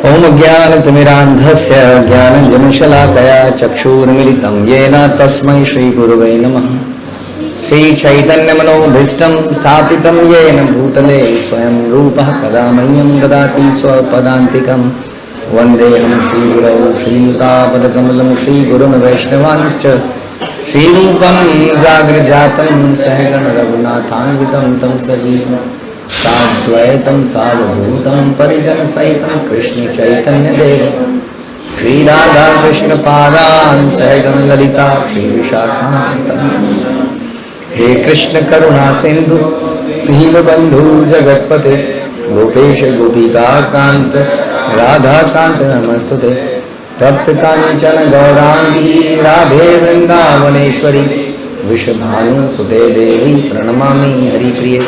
ओम ज्ञानतिमिरान्धस्य ज्ञानञ्जनशलाकया चक्षुर्मिलितं येन तस्मै श्रीगुरुवे नमः। श्रीचैतन्यमनोभीष्टं स्थापितं येन भूतले स्वयं रूपः कदा मह्यं ददाति स्वपदान्तिकं। वन्देऽहं श्रीगुरौ श्रीयुतापदकमलं श्रीगुरुन् वैष्णवांश्च श्रीरूपं जाग्रजातं सहगणरघुनाथान्वितं तं सजीवम् साद्वैतं सावधूतं परिजनसहितं कृष्णचैतन्यदेवं श्रीराधाकृष्णपादान् सहगणललिता श्रीविशाखान्वितं। हे कृष्ण करुणा सिन्धु दीनबन्धु जगत्पते गोपेश गोपिकान्त राधाकान्त नमस्तुते। तप्त काञ्चन गौराङ्गी राधे वृन्दावनेश्वरी वृषभानुसुते देवी प्रणमामि हरिप्रिये।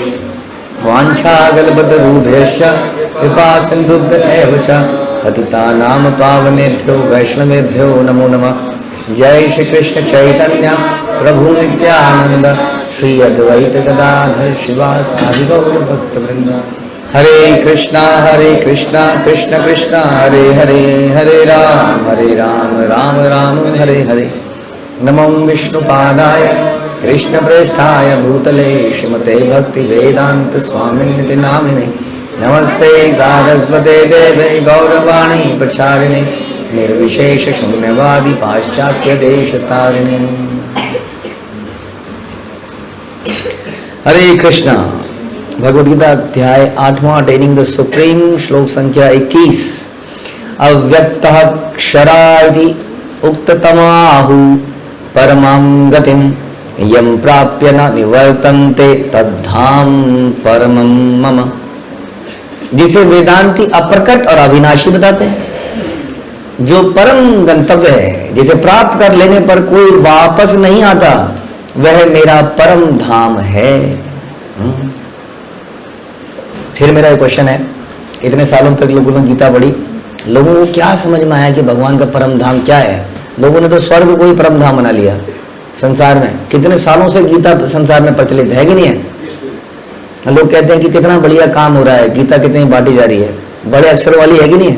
वाञ्छाकल्पतरुभ्यश्च कृपा सिन्धुभ्य च पतितानां पावनेभ्यो वैष्णवेभ्यो नमो नमः। जय श्री कृष्ण चैतन्य प्रभु नित्यानंद श्री अद्वैत गदाधर शिवासादि गौर भक्तवृंद। हरे कृष्णा कृष्ण कृष्ण हरे हरे, हरे राम राम राम हरे हरे। नमो विष्णुपादाय कृष्ण प्रेष्ठाय भूतले श्रीमते भक्ति वेदांत स्वामिनिति नामिने। नमस्ते सारस्वते देवे गौरवाणी प्रचारिणे निर्विशेष शून्यवादी पाश्चात्य देश तारिणे। हरे कृष्णा। भगवद गीता अध्याय 8वां अटेनिंग द सुप्रीम श्लोक संख्या 21। अव्यक्तः क्षरा इति उक्ततमाहु परमां गतिं यम प्राप्य न निवर्तन्ते तद्धाम परमं मम। जिसे वेदांती अप्रकट और अविनाशी बताते हैं, जो परम गंतव्य है, जिसे प्राप्त कर लेने पर कोई वापस नहीं आता, वह मेरा परम धाम है। फिर मेरा एक क्वेश्चन है, इतने सालों तक लोगों ने गीता पढ़ी, लोगों को क्या समझ में आया कि भगवान का परम धाम क्या है? लोगों ने तो स्वर्ग को ही परम धाम बना लिया। संसार में कितने सालों से गीता संसार में प्रचलित है कि नहीं है? लोग कहते हैं कि कितना बढ़िया काम हो रहा है, गीता कितनी बांटी जा रही है, बड़े अक्षरों वाली है कि नहीं है?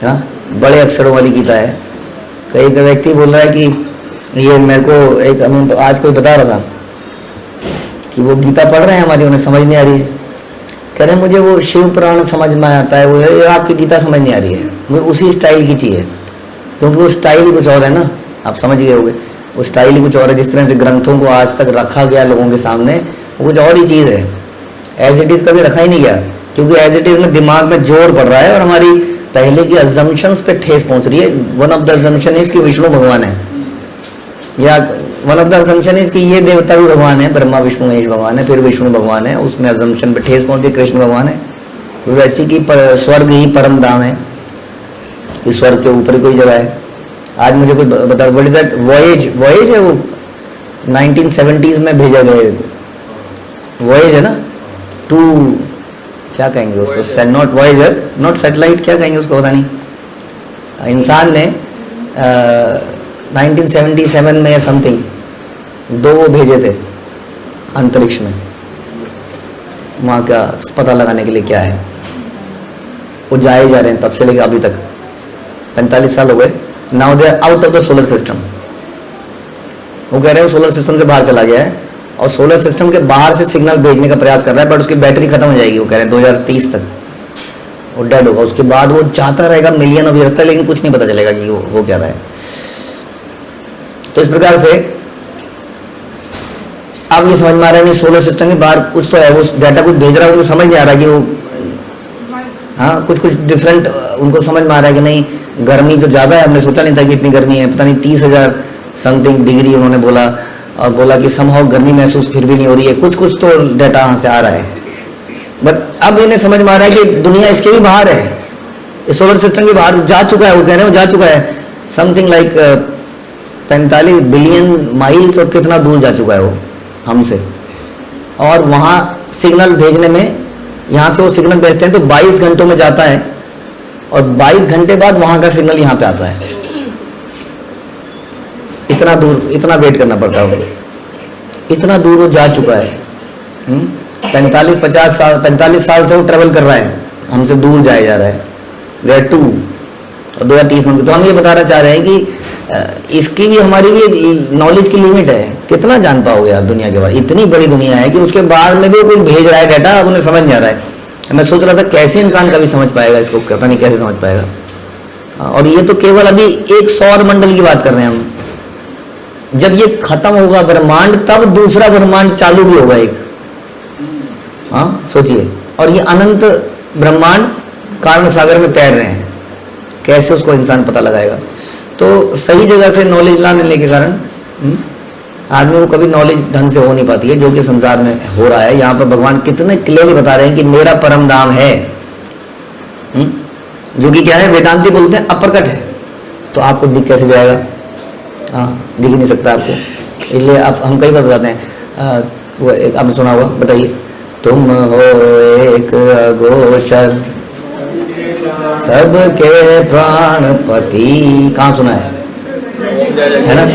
हाँ, बड़े अक्षरों वाली गीता है। कई व्यक्ति बोल रहा है कि ये मेरे को एक तो आज कोई बता रहा था कि वो गीता पढ़ रहे हैं हमारी, उन्हें समझ नहीं आ रही है। कह रहे मुझे वो शिव पुराण समझ में आता है, वो आपकी गीता समझ नहीं आ रही है, मुझे उसी स्टाइल की चाहिए, क्योंकि वो स्टाइल ही कुछ और है ना। आप समझ गए होंगे, वो स्टाइल ही कुछ और है। जिस तरह से ग्रंथों को आज तक रखा गया लोगों के सामने, वो कुछ और ही चीज़ है। एज इट इज़ कभी रखा ही नहीं गया, क्योंकि एज इट इज़ में दिमाग में जोर पड़ रहा है और हमारी पहले की अजम्पशंस पे ठेस पहुंच रही है। One of the assumption is कि विष्णु भगवान है, या one of the assumption is कि ये देवता भी भगवान है, ब्रह्मा विष्णु महेश भगवान है, फिर विष्णु भगवान है, उसमें अजम्पशन पे ठेस पहुंची कृष्ण भगवान है। वैसी की स्वर्ग ही परम धाम है, इस स्वर्ग के ऊपर कोई जगह है। आज मुझे कोई बता, व्हाट इज दैट वॉयेज है, वो 1970s में भेजा गया वॉयेज है ना, टू क्या कहेंगे उसको, नॉट वॉयेजर, नॉट सैटेलाइट, क्या कहेंगे उसको पता नहीं। इंसान ने 1977 में या समथिंग 2 वो भेजे थे अंतरिक्ष में, वहाँ का पता लगाने के लिए क्या है। वो जाए जा रहे हैं तब से लेकर अभी तक 45 साल हो गए। Now they are out of the solar system. वो कह रहे हैं सोलर सिस्टम से बाहर चला गया है और सोलर सिस्टम के बाहर से सिग्नल भेजने का प्रयास कर रहा है, बट उसकी बैटरी खत्म हो जाएगी। वो कह रहे हैं 2030 तक वो डेड होगा। उसके बाद वो जाता रहेगा मिलियन ऑफ ईयर्स तक, लेकिन कुछ नहीं पता चलेगा कि वो हो क्या रहा है। तो इस प्रकार से अब ये समझ में आ रहा है कि सोलर सिस्टम के बाहर कुछ तो है, वो डाटा कुछ भेज रहा है, उनको समझ नहीं आ रहा कि वो, हाँ, कुछ डिफरेंट उनको समझ में आ रहा है कि नहीं, गर्मी तो ज़्यादा है, हमने सोचा नहीं था कि इतनी गर्मी है, पता नहीं 30,000 समथिंग डिग्री उन्होंने बोला, और बोला कि समहाउ गर्मी महसूस फिर भी नहीं हो रही है। कुछ तो डाटा यहाँ से आ रहा है, बट अब इन्हें समझ में आ रहा है कि दुनिया इसके भी बाहर है, इस सोलर सिस्टम के बाहर जा चुका है। वो कह रहे हैं वो जा चुका है समथिंग लाइक 45 बिलियन माइल्स, और कितना दूर जा चुका है वो हमसे। और वहाँ सिग्नल भेजने में, यहाँ से वो सिग्नल भेजते हैं तो 22 घंटों में जाता है, और 22 घंटे बाद वहाँ का सिग्नल यहाँ पे आता है। इतना दूर, इतना वेट करना पड़ता है, इतना दूर वो जा चुका है। 45 साल से वो ट्रेवल कर रहा है, हमसे दूर जाया जा रहा है। देयर आर 2 और 2030 में। तो हम ये बताना चाह रहे हैं कि इसकी भी हमारी भी नॉलेज की लिमिट है। कितना जान पाओगे आप दुनिया के बारे में? इतनी बड़ी दुनिया है कि उसके बाद में भी कोई भेज रहा है डाटा, अब उन्हें समझ नहीं आ रहा है। मैं सोच रहा था कैसे इंसान कभी समझ पाएगा इसको, पता नहीं कैसे समझ पाएगा। और ये तो केवल अभी एक सौर मंडल की बात कर रहे हैं हम। जब ये खत्म होगा ब्रह्मांड, तब दूसरा ब्रह्मांड चालू भी होगा एक। हाँ सोचिए, और ये अनंत ब्रह्मांड कारण सागर में तैर रहे हैं, कैसे उसको इंसान पता लगाएगा? तो सही जगह से नॉलेज ना मिलने के कारण आदमी को कभी नॉलेज ढंग से हो नहीं पाती है, जो कि संसार में हो रहा है। यहाँ पर भगवान कितने क्लियरली बता रहे हैं कि मेरा परम धाम है, जो कि क्या है, वेदांती बोलते हैं अप्रकट है। तो आपको दिख कैसे जाएगा? हाँ, दिख ही नहीं सकता आपको। इसलिए आप हम कई बार बताते हैं, वो एक आपने सुना होगा, बताइए। तुम हो एक अगोचर सबके प्राणपति, कहाँ सुना है ना?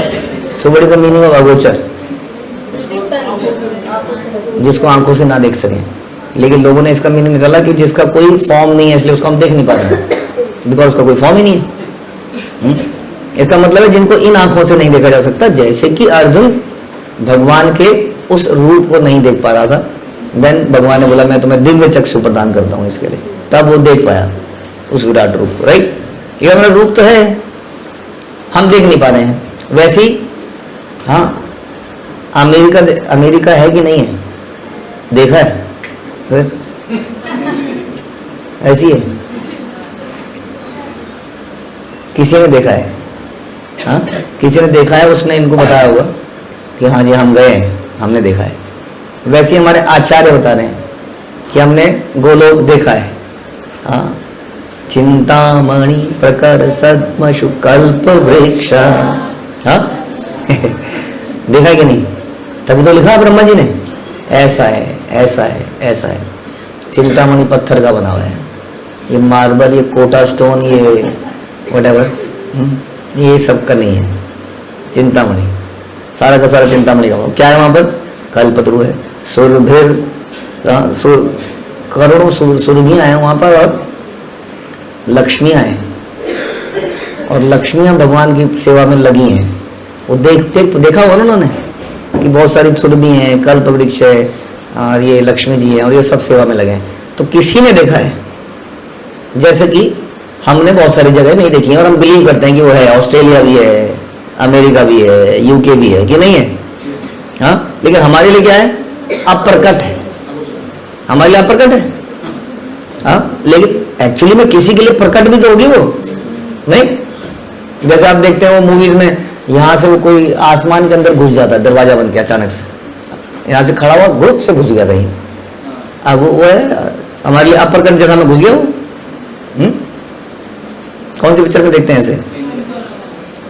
सो बड़ी का मीनिंग ऑफ अगोचर, जिसको आंखों से ना देख सकें। लेकिन लोगों ने इसका मीनिंग निकाला कि जिसका कोई फॉर्म नहीं है, इसलिए उसको हम देख नहीं पा रहे हैं, बिकॉज उसका कोई फॉर्म ही नहीं है। इसका मतलब है जिनको इन आंखों से नहीं देखा जा सकता। जैसे कि अर्जुन भगवान के उस रूप को नहीं देख पा रहा था, देन भगवान ने बोला मैं तुम्हें दिव्य चक्षु प्रदान करता हूँ इसके लिए, तब वो देख पाया उस विराट रूप को। राइट, ये हमारा रूप तो है, हम देख नहीं पा रहे हैं। वैसे ही हाँ, अमेरिका है कि नहीं है? देखा है? फिर ऐसी है, किसी ने देखा है? हाँ, किसी ने देखा है, उसने इनको बताया होगा कि हाँ जी हम गए हैं, हमने देखा है। वैसे ही हमारे आचार्य बता रहे हैं कि हमने गोलोक देखा है। हाँ, चिंतामणि प्रकर सद्मशु कल्प वृक्ष, हाँ देखा कि नहीं? तभी तो लिखा ब्रह्मा जी ने, ऐसा है ऐसा है ऐसा है। चिंतामणि पत्थर का बना हुआ है, ये मार्बल, ये कोटा स्टोन, ये व्हाटएवर, ये सब का नहीं है। चिंतामणि सारा का सारा चिंतामणि का क्या है? वहां पर कल्पतरु है, सुरभिर, करोड़ों सुरभियां हैं वहां पर, और लक्ष्मियां हैं, और लक्ष्मियां भगवान की सेवा में लगी हैं। वो देखा होगा ना उन्होंने कि बहुत सारी सुरभि हैं, कल्प वृक्ष है, और ये लक्ष्मी जी हैं, और ये सब सेवा में लगे हैं। तो किसी ने देखा है, जैसे कि हमने बहुत सारी जगह नहीं देखी है और हम बिलीव करते हैं कि वो है। ऑस्ट्रेलिया भी है, अमेरिका भी है, यूके भी है, कि नहीं है? हाँ, लेकिन हमारे लिए क्या है? अप्रकट है, हमारे लिए अप्रकट है। हाँ, लेकिन एक्चुअली में किसी के लिए प्रकट भी तो होगी वो, नहीं? जैसे आप देखते हैं वो मूवीज में, यहाँ से वो कोई आसमान के अंदर घुस जाता है, दरवाजा बन के अचानक से, यहाँ से खड़ा हुआ ग्रुप से घुस गया कहीं। अब वो है हमारे लिए अप्रकट जगह में घुस गया वो। कौन सी पिक्चर में देखते हैं ऐसे?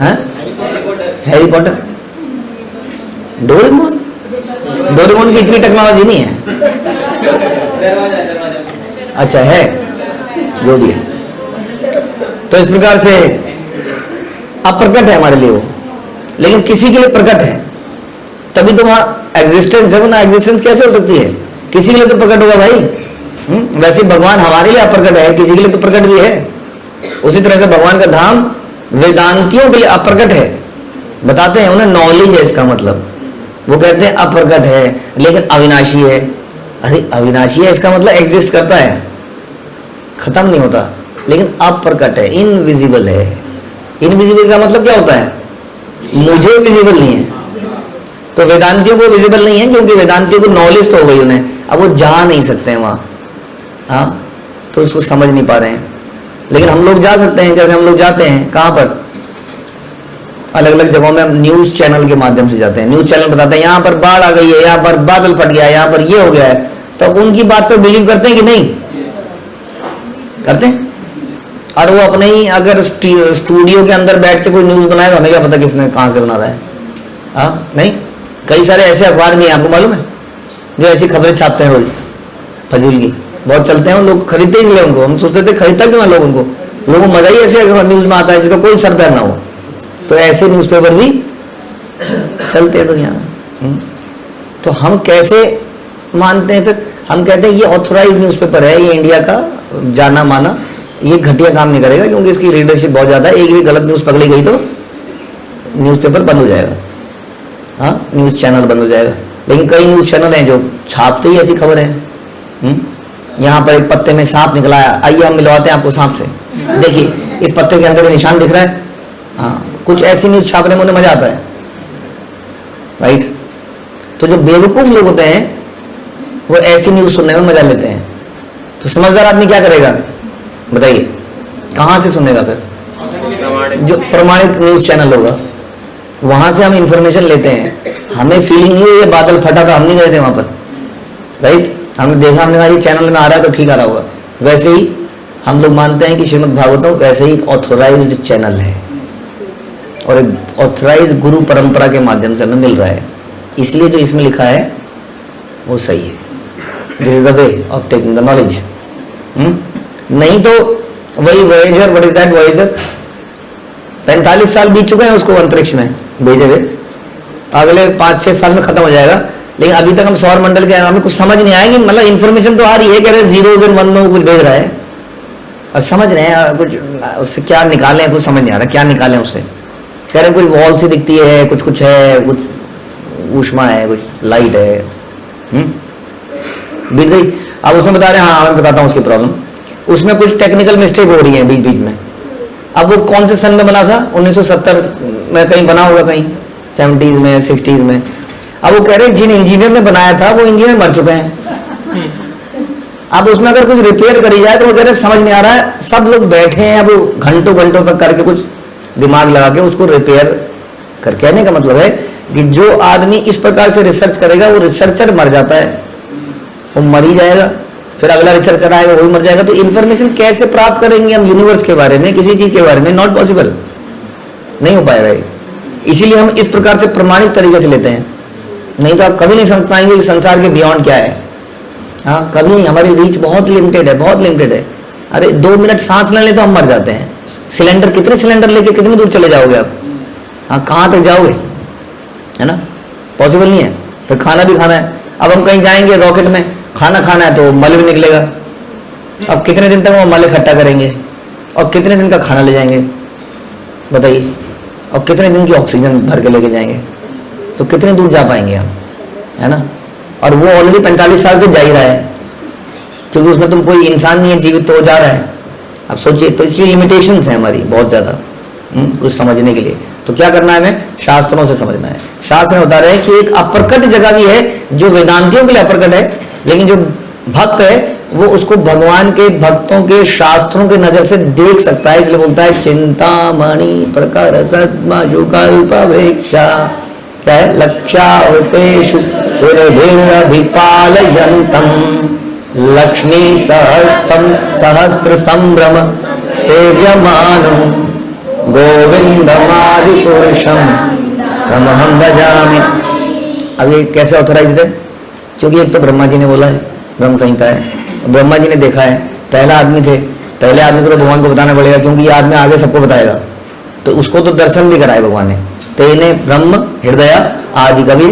हाँ, हैरी पॉटर, डोरेमोन की इतनी टेक्नोलॉजी नहीं है। अच्छा है, जो भी है। तो इस प्रकार से अप्रकट है हमारे लिए वो, लेकिन किसी के लिए प्रकट है, तभी तो वहां एग्जिस्टेंस है। वरना एग्जिस्टेंस कैसे हो सकती है? किसी के लिए तो प्रकट होगा भाई। वैसे भगवान हमारे लिए अप्रकट है, किसी के लिए तो प्रकट भी है। उसी तरह से भगवान का धाम वेदांतियों के लिए अप्रकट है, बताते हैं, उन्हें नॉलेज है इसका मतलब। वो कहते हैं अप्रकट है लेकिन अविनाशी है। अरे अविनाशी है इसका मतलब एग्जिस्ट करता है, खत्म नहीं होता, लेकिन अप्रकट है, इनविजिबल है। इनविजिबल का मतलब क्या होता है? मुझे विजिबल नहीं है। तो वेदांतियों को विजिबल नहीं है, क्योंकि वेदांतियों को नॉलेज तो हो गई उन्हें, अब वो जा नहीं सकते हैं वहां। हाँ, तो उसको समझ नहीं पा रहे हैं। लेकिन हम लोग जा सकते हैं, जैसे हम लोग जाते हैं कहाँ पर, अलग अलग जगहों में हम न्यूज चैनल के माध्यम से जाते हैं। न्यूज चैनल बताते हैं यहाँ पर बाढ़ आ गई है, यहाँ पर बादल फट गया है, यहाँ पर ये हो गया है। तो अब उनकी बात पर बिलीव करते हैं कि नहीं करते हैं? और वो अपने ही अगर स्टूडियो के अंदर बैठ के कोई न्यूज बनाएगा, हमें क्या पता किसने कहाँ से बना रहा है? हाँ, नहीं। कई सारे ऐसे अखबार भी हैं, आपको मालूम है, जो ऐसी खबरें छापते हैं रोज, फजूल की बहुत चलते हैं। लोग खरीदते ही इसलिए उनको, हम सोचते थे खरीदता क्यों है लोग उनको, लोगों को मजा ही ऐसे न्यूज में आता है जिसका कोई सर पैर ना हो। तो ऐसे न्यूज़पेपर भी चलते हैं दुनिया में। तो हम कैसे मानते हैं फिर? हम कहते हैं ये ऑथोराइज न्यूज़पेपर है, ये इंडिया का जाना माना ये घटिया काम नहीं करेगा, क्योंकि इसकी रीडरशिप बहुत ज़्यादा है। एक भी गलत न्यूज़ पकड़ी गई तो न्यूज़पेपर बंद हो जाएगा, हाँ, न्यूज़ चैनल बंद हो जाएगा। लेकिन कई न्यूज़ चैनल हैं जो छापते ही ऐसी खबर है। यहाँ पर एक पत्ते में सांप निकला है, आइए हम मिलवाते हैं आपको सांप से, देखिए इस पत्ते के अंदर निशान दिख रहा है। हाँ, कुछ ऐसी न्यूज़ छापने में उन्हें मजा आता है, राइट। तो जो बेवकूफ़ लोग होते हैं वो ऐसी न्यूज़ सुनने में मजा लेते हैं। तो समझदार आदमी क्या करेगा बताइए, कहाँ से सुनेगा? फिर जो प्रमाणित न्यूज़ चैनल होगा वहाँ से हम इंफॉर्मेशन लेते हैं। हमें फीलिंग नहीं हुई ये बादल फटा तो हम नहीं गए थे वहाँ पर, राइट। हमने देखा, हमने कहा ये चैनल में आ रहा है तो ठीक आ रहा होगा। वैसे ही हम लोग मानते हैं कि श्रीमद् भागवतम वैसे ही ऑथोराइज्ड चैनल है और एक ऑथोराइज्ड गुरु परंपरा के माध्यम से हमें मिल रहा है, इसलिए जो इसमें लिखा है वो सही है। This is the way of taking the knowledge. नहीं तो वही Voyager, what is that Voyager, 45 साल बीत चुके हैं उसको अंतरिक्ष में भेजे हुए, अगले 5-6 साल में खत्म हो जाएगा। लेकिन अभी तक हम सौर मंडल के, हमें कुछ समझ नहीं आया कि मतलब इन्फॉर्मेशन तो आ रही है, कह रहे 0 और 1 में कुछ भेज रहा है और समझ रहे हैं कुछ, उससे क्या निकालें कुछ समझ नहीं आ रहा, क्या निकालें उससे। कह रहे कुछ वॉल से दिखती है, कुछ कुछ है, कुछ ऊष्मा है, कुछ लाइट है। बीत गई। अब उसमें बता रहे हैं, हाँ मैं बताता हूँ उसकी प्रॉब्लम। उसमें कुछ टेक्निकल मिस्टेक हो रही है बीच बीच में। अब वो कौन से सन में बना था? 1970 में कहीं बना होगा, कहीं 70s में, 60s में। अब वो कह रहे जिन इंजीनियर ने बनाया था वो इंजीनियर मर चुके हैं। अब उसमें अगर कुछ रिपेयर करी जाए तो वो कह रहे समझ नहीं आ रहा है। सब लोग बैठे हैं अब घंटों घंटों तक करके कुछ दिमाग लगा के उसको रिपेयर कर। कहने का मतलब है कि जो आदमी इस प्रकार से रिसर्च करेगा वो रिसर्चर मर जाता है, वो मर ही जाएगा, फिर अगला रिसर्चर आएगा वो ही मर जाएगा। तो इन्फॉर्मेशन कैसे प्राप्त करेंगे हम यूनिवर्स के बारे में, किसी चीज के बारे में? नॉट पॉसिबल, नहीं हो पाएगा ये। इसीलिए हम इस प्रकार से प्रमाणित तरीके से लेते हैं, नहीं तो आप कभी नहीं समझ पाएंगे कि संसार के बियॉन्ड क्या है। हाँ, कभी नहीं। हमारी रीच बहुत लिमिटेड है, बहुत लिमिटेड है। अरे 2 मिनट सांस लेने तो हम मर जाते हैं। सिलेंडर, कितने सिलेंडर लेके कितनी दूर चले जाओगे आप? हाँ, कहाँ तक जाओगे, है ना? पॉसिबल नहीं है। फिर खाना भी खाना है। अब हम कहीं जाएंगे रॉकेट में, खाना खाना है तो मल भी निकलेगा। अब कितने दिन तक वो मल इकट्ठा करेंगे और कितने दिन का खाना ले जाएंगे बताइए, और कितने दिन की ऑक्सीजन भर के लेके जाएंगे? तो कितने दूर जा पाएंगे हम, है ना? और वो ऑलरेडी 45 साल से जा ही रहा है, क्योंकि उसमें तुम कोई इंसान नहीं है जीवित, तो जा रहा है। अब सोचिए, तो इसलिए लिमिटेशंस है हमारी बहुत ज़्यादा कुछ समझने के लिए। तो क्या करना है हमें? शास्त्रों से समझना है। शास्त्र में बता रहे हैं कि एक अपरकट जगह भी है जो वेदांतियों के लिए अपरकट है, लेकिन जो भक्त है वो उसको भगवान के भक्तों के शास्त्रों के नजर से देख सकता है। इसलिए बोलता है चिंतामणि प्रकार सद्मजुकल्पवृक्षा, क्या है? लक्षावतेषु सुरभिर्भिपालयन्तम् लक्ष्मी सहस्त्र संभ्रम सेव्यमानं गोविंदमादिपुरुषं तमहं भजामि। अब ये कैसे ऑथराइज्ड है? क्योंकि एक तो ब्रह्मा जी ने बोला है, ब्रह्म संहिता है, ब्रह्मा जी ने देखा है, पहला आदमी थे, पहले आदमी को तो भगवान को बताना पड़ेगा, क्योंकि ये आदमी आगे सबको बताएगा। तो उसको तो दर्शन भी कराए भगवान ने। तेने ब्रह्म हृदय आदि कवि,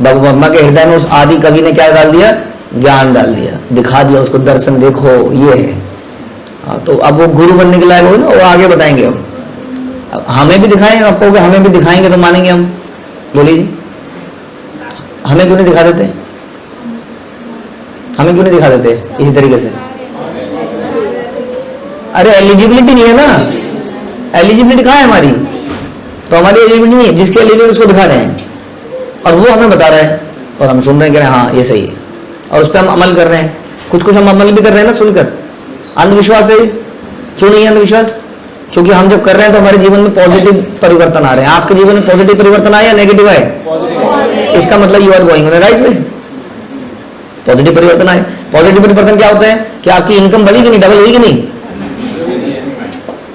ब्रह्मा के हृदय में उस आदि कवि ने क्या डाल दिया? ज्ञान डाल दिया, दिखा दिया उसको, दर्शन देखो ये है। तो अब वो गुरु बनने के लायक हो ना, वो आगे बताएंगे। अब हमें भी दिखाएं, आपको हमें भी दिखाएंगे तो मानेंगे हम? बोलिए जी, हमें क्यों नहीं दिखा देते? हमें क्यों नहीं दिखा देते इसी तरीके से? अरे एलिजिबिलिटी नहीं है ना, एलिजिबिलिटी कहाँ है हमारी? तो हमारी एलिजिबिलिटी नहीं है, जिसकी एलिजिबिलिटी उसको दिखा रहे हैं और वो हमें बता रहा है और हम सुन रहे हैं, कह रहे हैं हाँ ये सही है, और उस पर हम अमल कर रहे हैं। कुछ कुछ हम अमल भी कर रहे हैं ना सुनकर। अंधविश्वास है? क्यों नहीं है अंधविश्वास? क्योंकि हम जब कर रहे हैं तो हमारे जीवन में पॉजिटिव परिवर्तन आ रहे हैं। आपके जीवन में पॉजिटिव परिवर्तन आया या नेगेटिव आए? इसका मतलब you are going on the right way. Positive परिवर्तन आए। पॉजिटिव परिवर्तन क्या होता है कि आपकी इनकम बढ़ी कि नहीं, डबल हुई कि नहीं?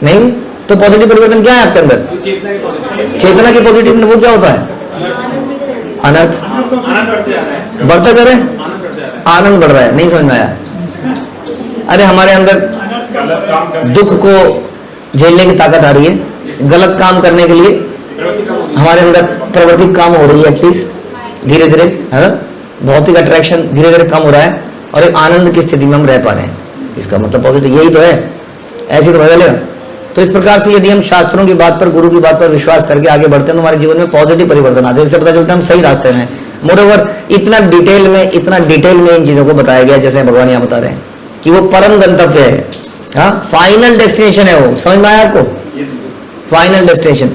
नहीं। तो पॉजिटिव परिवर्तन क्या है आपके अंदर? चेतना की पॉजिटिव, वो क्या होता है? अनर्थ बढ़ता जा रहा है, आनंद बढ़ रहा है। नहीं समझ में आया? अरे हमारे अंदर दुख को झेलने की ताकत आ रही है, गलत काम करने के लिए हमारे अंदर प्रवृत्ति कम हो रही है, एटलीस्ट धीरे धीरे, है ना? भौतिक अट्रैक्शन धीरे धीरे कम हो रहा है और एक आनंद की स्थिति में हम रह पा रहे हैं। इसका मतलब पॉजिटिव यही तो है, ऐसे तो बदलेगा। तो इस प्रकार से यदि हम शास्त्रों की बात पर, गुरु की बात पर विश्वास करके आगे बढ़ते हैं तो हमारे जीवन में पॉजिटिव परिवर्तन आते हैं। इससे पता चलता है हम सही रास्ते में। मोreover इतना डिटेल में इन चीजों को बताया गया, जैसे भगवान यहाँ बता रहे हैं कि वो परम गंतव्य है, हाँ, फाइनल डेस्टिनेशन है वो। समझ में आया आपको? Final destination.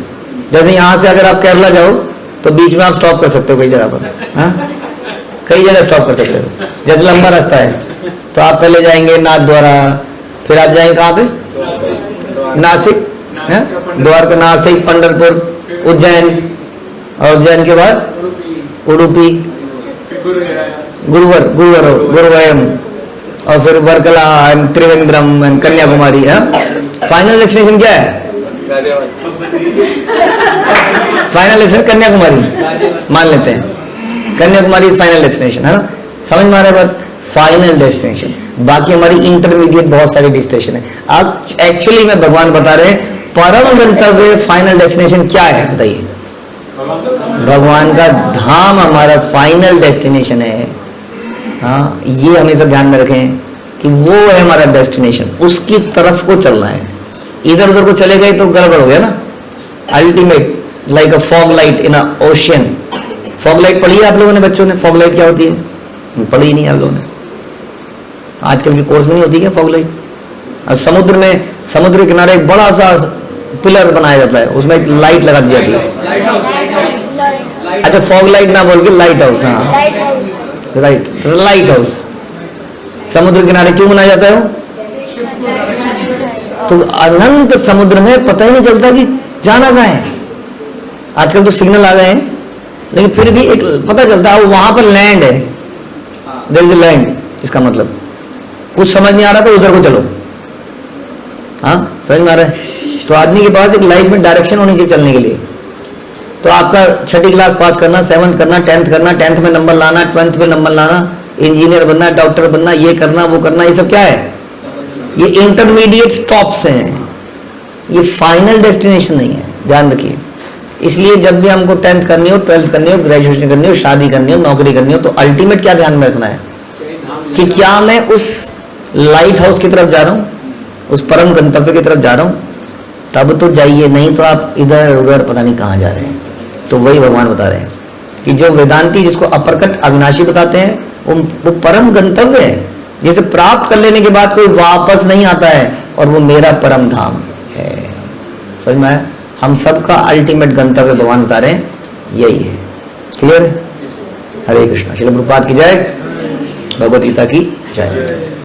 जैसे यहाँ से अगर आप केरला जाओ तो बीच में आप स्टॉप कर सकते हो कई जगह पर, हाँ, कई जगह स्टॉप कर सकते हो। जैसे लंबा रास्ता है तो आप पहले जाएंगे नाथ द्वारा, फिर आप जाएंगे कहाँ पे? नासिक, द्वारका, नासिक, पंढरपुर, उज्जैन, और उज्जैन के बाद उडुपी, गुरुवायूर, और फिर वर्कला, त्रिवेंद्रम, कन्याकुमारी। फाइनल डेस्टिनेशन क्या है? फाइनल डेस्टिनेशन कन्याकुमारी मान लेते हैं, कन्याकुमारी इज फाइनल डेस्टिनेशन, है ना? समझ में आ रहा है बात? Final destination. बाकी हमारी इंटरमीडिएट बहुत सारे डेस्टिनेशन है। अब एक्चुअली में भगवान बता रहे हैं परम गंतव्य, फाइनल डेस्टिनेशन क्या है बताइए? भगवान का धाम हमारा फाइनल डेस्टिनेशन है। हाँ, ये हमेशा ध्यान में रखें कि वो है हमारा डेस्टिनेशन, उसकी तरफ को चलना है। इधर उधर को चले गए तो गड़बड़ हो गया ना। Ultimate like a fog light in a ocean. Fog light पढ़ी है आप लोगों ने? बच्चों ने फॉग लाइट क्या होती है? पढ़ी नहीं आप लोगों ने? आजकल के कोर्स में नहीं होती क्या फॉग लाइट? और समुद्र में, समुद्र के किनारे एक बड़ा सा पिलर बनाया जाता है, उसमें एक लाइट लगा दी जाती है। अच्छा, फॉग लाइट ना बोल के लाइट हाउस। हाँ, लाइट हाउस। समुद्र किनारे क्यों बनाया जाता है? तो अनंत समुद्र में पता ही नहीं चलता कि जाना कहाँ है। आजकल तो सिग्नल आ गए हैं, लेकिन फिर भी एक पता चलता है वहां पर लैंड है, देयर इज अ लैंड। इसका मतलब कुछ समझ नहीं आ रहा तो उधर को चलो। हाँ, समझ में आ रहा है? तो आदमी के पास एक लाइफ में डायरेक्शन होनी चाहिए चलने के लिए। तो आपका 6ठी क्लास पास करना, 7th करना, 10th करना, 10th में नंबर लाना, 12th में नंबर लाना, इंजीनियर बनना, डॉक्टर बनना, ये करना वो करना, ये सब क्या है? ये इंटरमीडिएट स्टॉप्स हैं, ये फाइनल डेस्टिनेशन नहीं है, ध्यान रखिए। इसलिए जब भी हमको 10th करनी हो, 12th करनी हो, ग्रेजुएशन करनी हो, शादी करनी हो, नौकरी करनी हो, तो अल्टीमेट क्या ध्यान में रखना है कि क्या मैं उस लाइट हाउस की तरफ जा रहा हूँ, उस परम गंतव्य की तरफ जा रहा हूँ, तब तो जाइए, नहीं तो आप इधर उधर पता नहीं कहाँ जा रहे हैं। तो वही भगवान बता रहे हैं कि जो वेदांती जिसको अपरकट अविनाशी बताते हैं वो परम गंतव्य है, जिसे प्राप्त कर लेने के बाद कोई वापस नहीं आता है, और वो मेरा परम धाम है। समझ में आया? हम सबका अल्टीमेट गंतव्य भगवान बता रहे हैं यही है। क्लियर? हरे कृष्णा। श्रील प्रभुपाद की जय, भगवद गीता की जय।